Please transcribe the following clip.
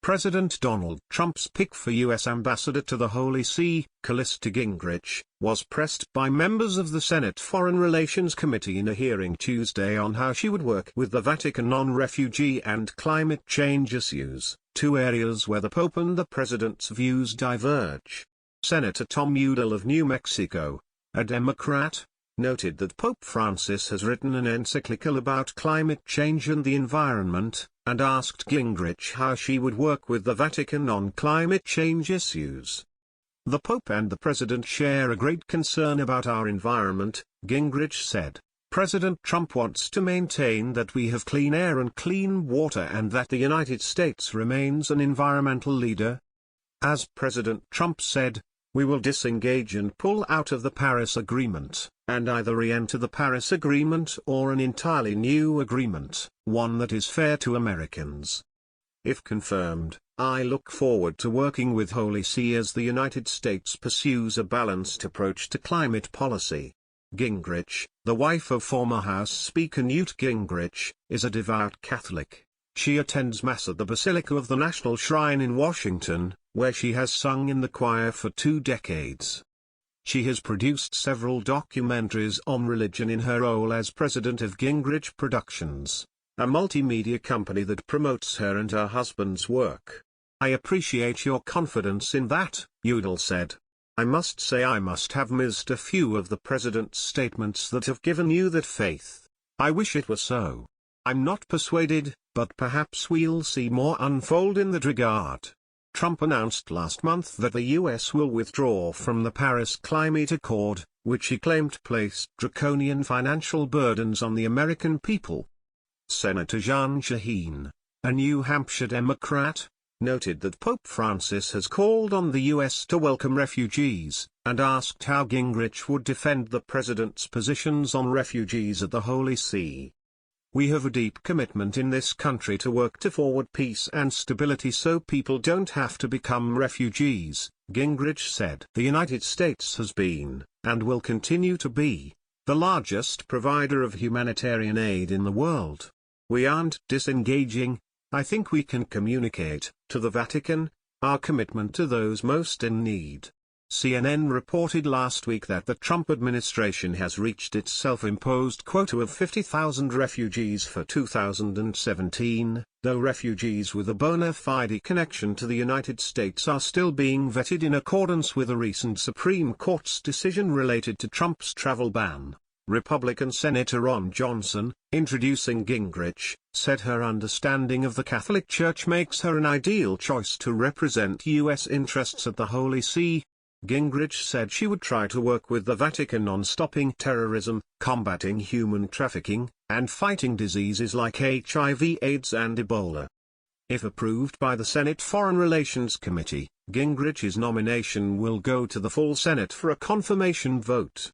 President Donald Trump's pick for U.S. Ambassador to the Holy See, Callista Gingrich, was pressed by members of the Senate Foreign Relations Committee in a hearing Tuesday on how she would work with the Vatican on refugee and climate change issues, two areas where the Pope and the President's views diverge. Senator Tom Udall of New Mexico, a Democrat, noted that Pope Francis has written an encyclical about climate change and the environment, and asked Gingrich how she would work with the Vatican on climate change issues. "The Pope and the President share a great concern about our environment," Gingrich said. "President Trump wants to maintain that we have clean air and clean water and that the United States remains an environmental leader. As President Trump said, we will disengage and pull out of the Paris Agreement, and either re-enter the Paris Agreement or an entirely new agreement, one that is fair to Americans. If confirmed, I look forward to working with Holy See as the United States pursues a balanced approach to climate policy." Gingrich, the wife of former House Speaker Newt Gingrich, is a devout Catholic. She attends Mass at the Basilica of the National Shrine in Washington, where she has sung in the choir for 2 decades. She has produced several documentaries on religion in her role as president of Gingrich Productions, a multimedia company that promotes her and her husband's work. "I appreciate your confidence in that," Udall said. "I must say I must have missed a few of the president's statements that have given you that faith. I wish it were so. I'm not persuaded, but perhaps we'll see more unfold in that regard." Trump announced last month that the U.S. will withdraw from the Paris Climate Accord, which he claimed placed draconian financial burdens on the American people. Senator Jeanne Shaheen, a New Hampshire Democrat, noted that Pope Francis has called on the U.S. to welcome refugees, and asked how Gingrich would defend the president's positions on refugees at the Holy See. "We have a deep commitment in this country to work to forward peace and stability so people don't have to become refugees," Gingrich said. "The United States has been, and will continue to be, the largest provider of humanitarian aid in the world. We aren't disengaging. I think we can communicate, to the Vatican, our commitment to those most in need." CNN reported last week that the Trump administration has reached its self-imposed quota of 50,000 refugees for 2017, though refugees with a bona fide connection to the United States are still being vetted in accordance with a recent Supreme Court's decision related to Trump's travel ban. Republican Senator Ron Johnson, introducing Gingrich, said her understanding of the Catholic Church makes her an ideal choice to represent U.S. interests at the Holy See. Gingrich said she would try to work with the Vatican on stopping terrorism, combating human trafficking, and fighting diseases like HIV, AIDS and Ebola. If approved by the Senate Foreign Relations Committee, Gingrich's nomination will go to the full Senate for a confirmation vote.